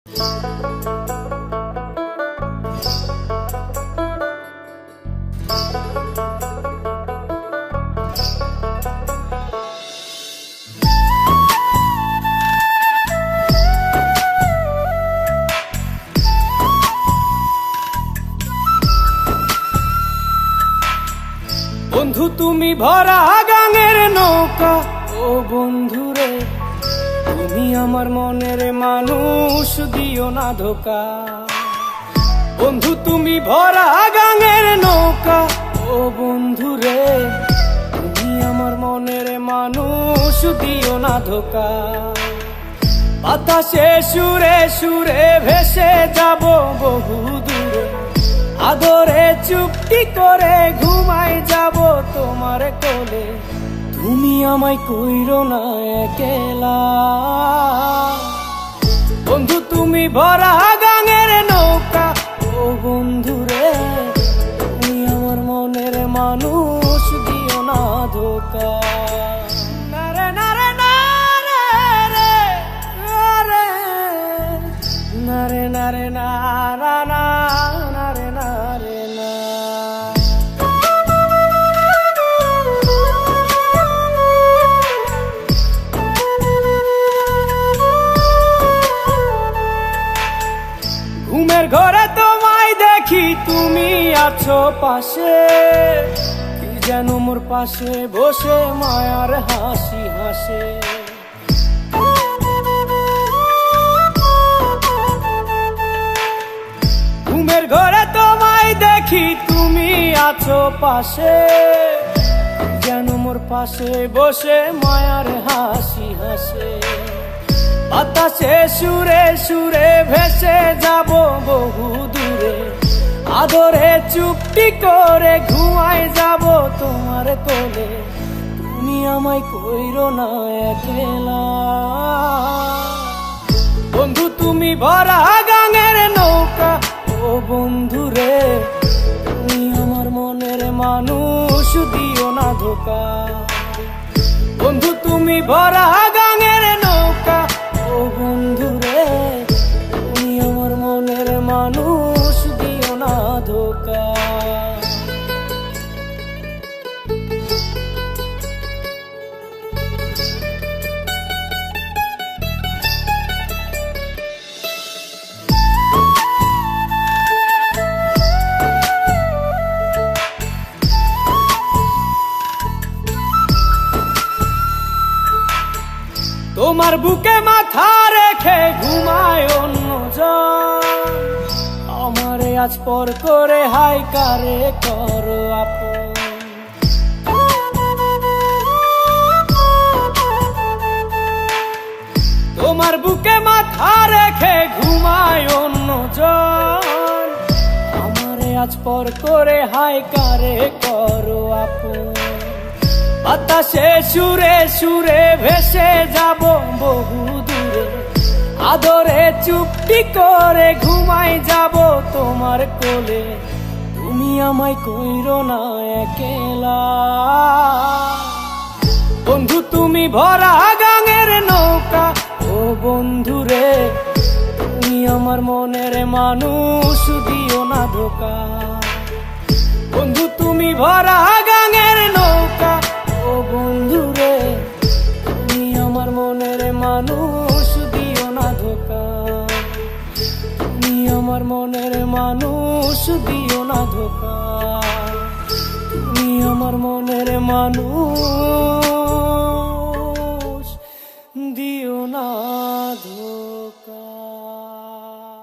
বন্ধু তুমি ভরা গানের নৌকা, ও বন্ধুরে তুমি আমার মনের মানুষ, দিও না ধোকা। বন্ধু তুমি ভরা গানের নৌকা, ও বন্ধুরে তুমি আমার মনের মানুষ, দিও না ধোকা। বাতাসে সুরে সুরে ভেসে যাব বহু দূরে, আদরে চুপটি করে ঘুমাই যাব তোমার কোলে। তুমি আমায় কইরো না একলা, বন্ধু তুমি ভরা গানের নৌকা, ও বন্ধুরে তুমি আমার মনের মানুষ, দিও না ধোকা। নারে নারে নারে রে রে, নারে নারে নারা না, নারে নারে না। ঘুমের ঘরে তোমায় দেখি, তুমি আছো পাশে, কি যেন মোর পাশে বসে মায়ার হাসি হাসে। ঘুমের ঘরে তোমায় দেখি, তুমি আছো পাশে, যেন মোর পাশে বসে মায়ার হাসি হাসে। বাতাসে সুরে সুরে ভেসে যাব বহু দূরে, আদরে চুপটি করে ঘুমাই যাব তোমার কোলে। তুমি আমায় কইরো না একলা, বন্ধু তুমি ভরা গানের নৌকা, ও বন্ধুরে তুমি আমার মনের মানুষ, দিও না ধোকা। বন্ধু তুমি ভরা গানের নৌকা, ও বন্ধুরে তুমি আমার মনের মানুষ, দিও না ধোকা। তোমার বুকে মাথা রেখে ঘুমায় অন্যজন, আমারে আজ পর করে হাই কারে করো আপন। তোমার বুকে মাথা রেখে ঘুমায় অন্যজন, আমারে আজ পর করে হাই কারে করো আপন। বাতাসে সুরে সুরে ভেসে যাব বহু দূরে, আদরে চুপটি করে ঘুমাই যাব তোমার কোলে। তুমি আমায় কইরো না একলা, বন্ধু তুমি ভরা গানের নৌকা, ও বন্ধুরে তুমি আমার মনের মানুষ, দিও না ধোকা। বন্ধু তুমি ভরা গানের নৌকা, ও বন্ধুরে তুমি আমার মনের মানুষ, দিও না ধোকা। তুমি আমার মনের মানুষ, দিও না ধোকা। তুমি আমার মনের মানুষ, দিও না ধোকা।